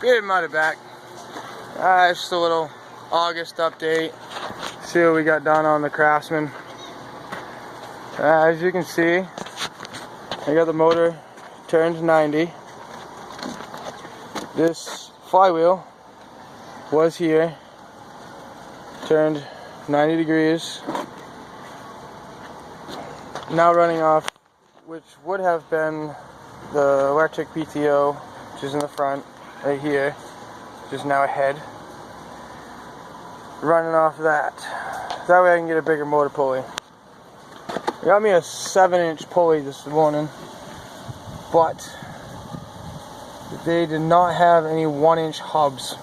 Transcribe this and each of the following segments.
Bearded Mudder back. Just a little August update. See what we got done on the Craftsman. As you can see, I got the motor turned 90. This flywheel was here, turned 90 degrees. Now running off, which would have been the electric PTO, which is in the front, right here, which is now ahead. Running off that. That way I can get a bigger motor pulley. I got me a 7-inch pulley this morning, but they did not have any 1-inch hubs.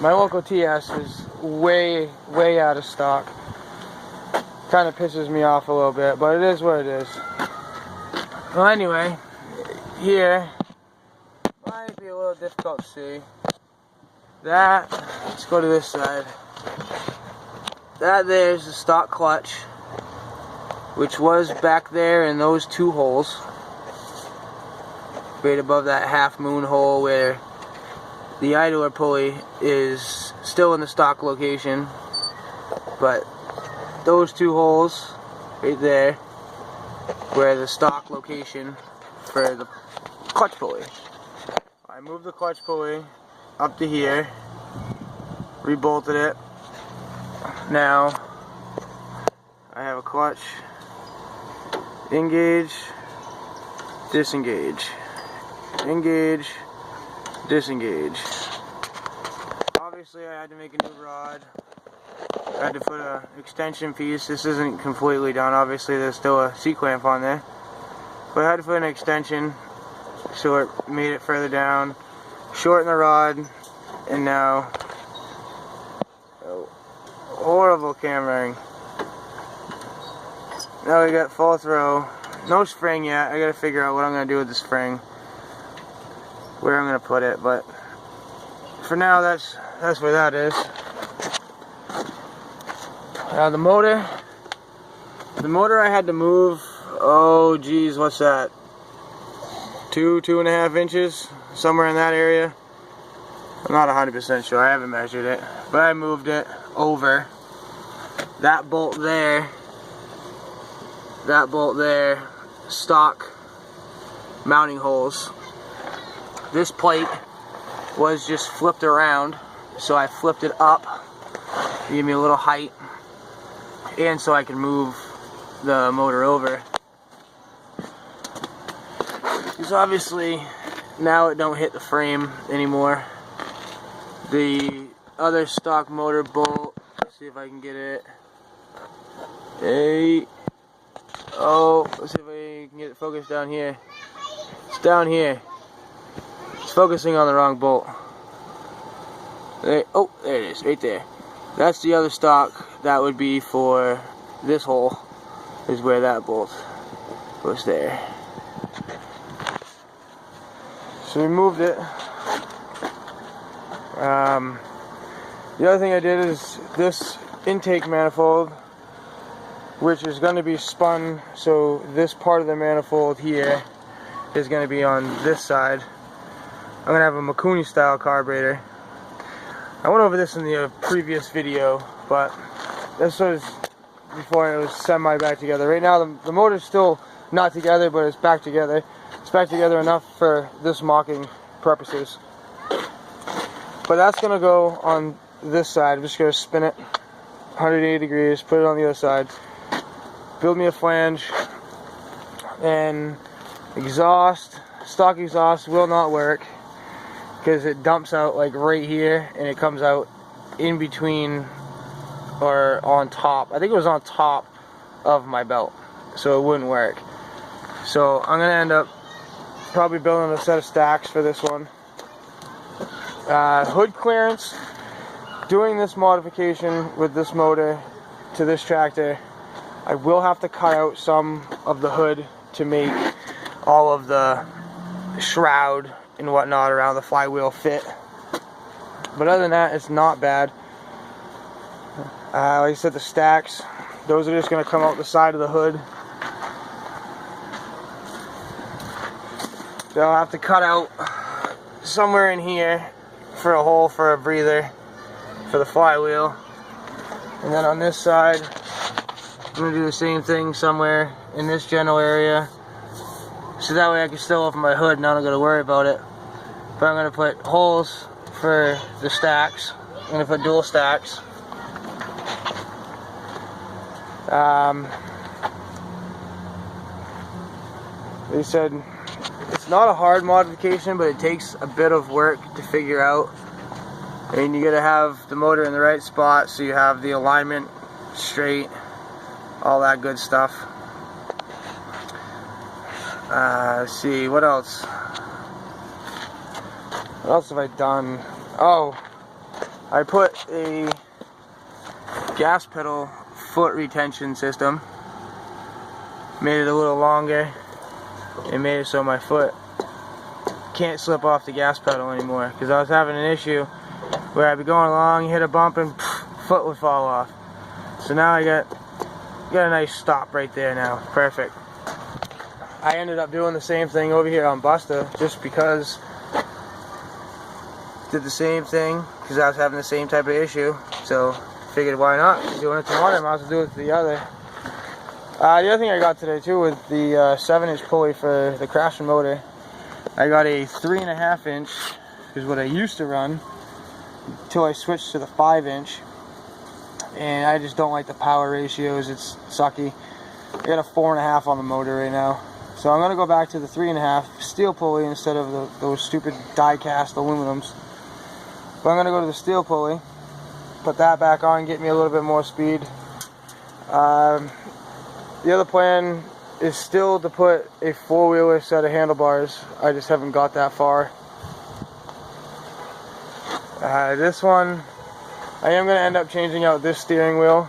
My local TS is way out of stock. Kind of pisses me off a little bit, but it is what it is. Well, anyway, here might be a little difficult to see. That, let's go to this side. That there's the stock clutch, which was back there in those two holes, right above that half moon hole where the idler pulley is still in the stock location, but those two holes right there were the stock location for the clutch pulley. I moved the clutch pulley up to here, rebolted it. Now I have a clutch, engage, disengage, engage, disengage. Obviously I had to make a new rod. I had to put an extension piece. This isn't completely done. Obviously there's still a C-clamp on there. But I had to put an extension so it made it further down. Shorten the rod. And now, horrible cameraing. Now we got full throw. No spring yet. I gotta figure out what I'm gonna do with the spring. Where I'm gonna put it, but for now that's where that is. The motor I had to move, oh geez, what's that? 2.5 inches, somewhere in that area. I'm not 100% sure, I haven't measured it, but I moved it over. That bolt there, stock mounting holes. This plate was just flipped around, so I flipped it up, give me a little height, and so I can move the motor over. Because obviously now it don't hit the frame anymore. The other stock motor bolt, let's see if I can get it. Hey, oh, let's see if I can get it focused down here. It's down here. It's focusing on the wrong bolt. There, oh, there it is, right there. That's the other stock. That would be for this hole, is where that bolt goes there. So we moved it. The other thing I did is this intake manifold, which is going to be spun, so this part of the manifold here is going to be on this side. I'm going to have a Mikuni style carburetor. I went over this in the previous video, but this was before it was semi back together. Right now the motor's still not together, but it's back together. It's back together enough for this mocking purposes. But that's going to go on this side. I'm just going to spin it 180 degrees, put it on the other side, build me a flange, and exhaust, stock exhaust will not work because it dumps out like right here and it comes out in between or on top. I think it was on top of my belt, so it wouldn't work. So I'm going to end up probably building a set of stacks for this one. Hood clearance. Doing this modification with this motor to this tractor, I will have to cut out some of the hood to make all of the shroud and whatnot around the flywheel fit. But other than that, it's not bad. Like I said, the stacks, those are just going to come out the side of the hood. They'll have to cut out somewhere in here for a hole for a breather for the flywheel. And then on this side, I'm going to do the same thing somewhere in this general area. So that way I can still open my hood and I don't got to worry about it. But I'm going to put holes for the stacks. I'm going to put dual stacks. They said it's not a hard modification, but it takes a bit of work to figure out. I mean, you gotta have the motor in the right spot so you have the alignment straight, all that good stuff. Let's see, what else? What else have I done? Oh, I put a gas pedal foot retention system. Made it a little longer. It made it so my foot can't slip off the gas pedal anymore, because I was having an issue where I'd be going along, hit a bump, and foot would fall off. So now I got a nice stop right there now. Perfect. I ended up doing the same thing over here on Buster, just because did the same thing because I was having the same type of issue. So figured, why not? Doing it to one, I might as well do it to the other. The other thing I got today too with the 7-inch pulley for the Craftsman motor, I got a 3.5 inch, is what I used to run until I switched to the 5-inch, and I just don't like the power ratios. It's sucky. I got a 4.5 on the motor right now, so I'm gonna go back to the 3.5 steel pulley instead of those stupid die cast aluminums. But I'm gonna go to the steel pulley, put that back on, get me a little bit more speed. The other plan is still to put a 4-wheeler set of handlebars. I just haven't got that far. This one, I am going to end up changing out this steering wheel,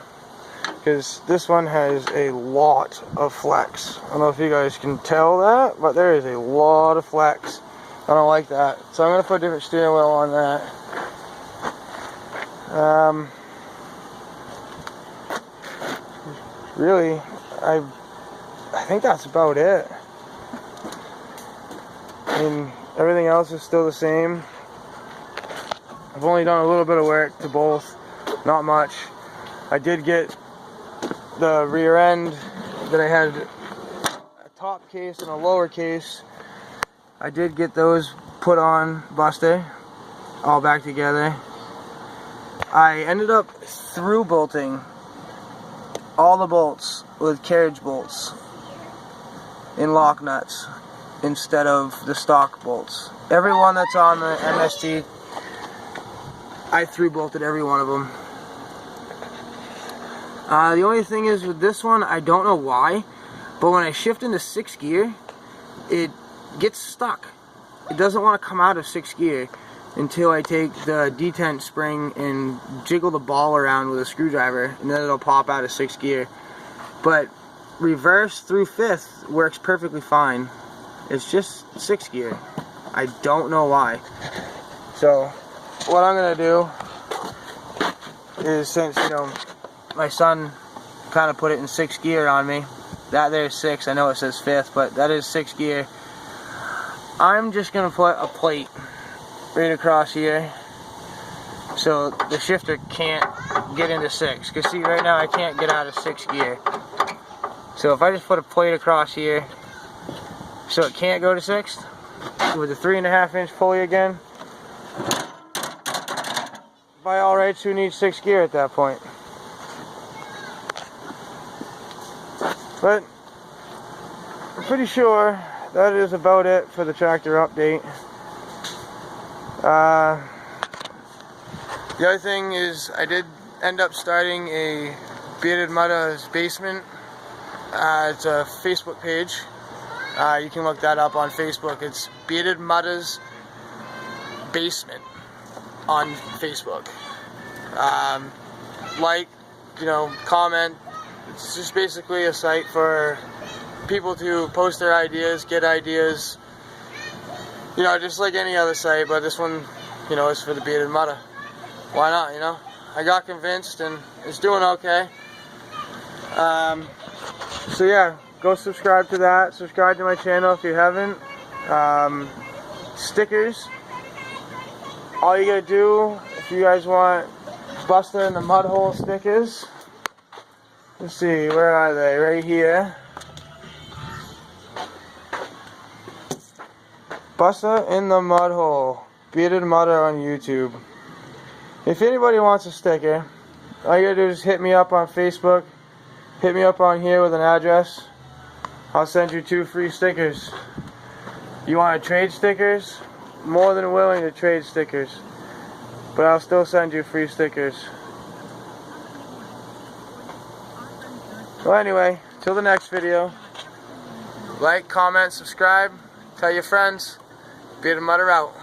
because this one has a lot of flex. I don't know if you guys can tell that, but there is a lot of flex. I don't like that. So I'm going to put a different steering wheel on that. Really, I think that's about it. I mean, everything else is still the same. I've only done a little bit of work to both, not much. I did get the rear end, that I had a top case and a lower case. I did get those put on Buster, all back together. I ended up through bolting all the bolts with carriage bolts in lock nuts instead of the stock bolts. Every one that's on the MST, I through bolted every one of them. The only thing is with this one, I don't know why, but when I shift into 6th gear, it gets stuck. It doesn't want to come out of 6th gear until I take the detent spring and jiggle the ball around with a screwdriver, and then it'll pop out of 6th gear. But reverse through 5th works perfectly fine. It's just 6th gear. I don't know why. So what I'm gonna do is, since my son kind of put it in 6th gear on me, that there's 6. I know it says 5th, but that is 6th gear. I'm just gonna put a plate right across here so the shifter can't get into 6. Because see, right now I can't get out of 6th gear. So if I just put a plate across here so it can't go to 6th, with the 3.5 inch pulley again, by all rights, who needs 6th gear at that point? But I'm pretty sure that is about it for the tractor update. The other thing is, I did end up starting a Bearded Mudda's Basement. It's a Facebook page. You can look that up on Facebook. It's Bearded Mudda's Basement on Facebook. Like, comment. It's just basically a site for people to post their ideas, get ideas. Just like any other site, but this one, is for the Bearded Mudda. Why not, I got convinced and it's doing okay. So yeah, go subscribe to that. Subscribe to my channel if you haven't. Stickers. all you gotta do, if you guys want Buster in the Mud Hole stickers, let's see, where are they? Right here. Buster in the Mud Hole, Bearded Mudder on YouTube. If anybody wants a sticker, all you gotta do is hit me up on Facebook, hit me up on here with an address. I'll send you 2 free stickers. You want to trade stickers? More than willing to trade stickers. But I'll still send you free stickers. Well, anyway, till the next video. Like, comment, subscribe, tell your friends. Bearded Mudder out.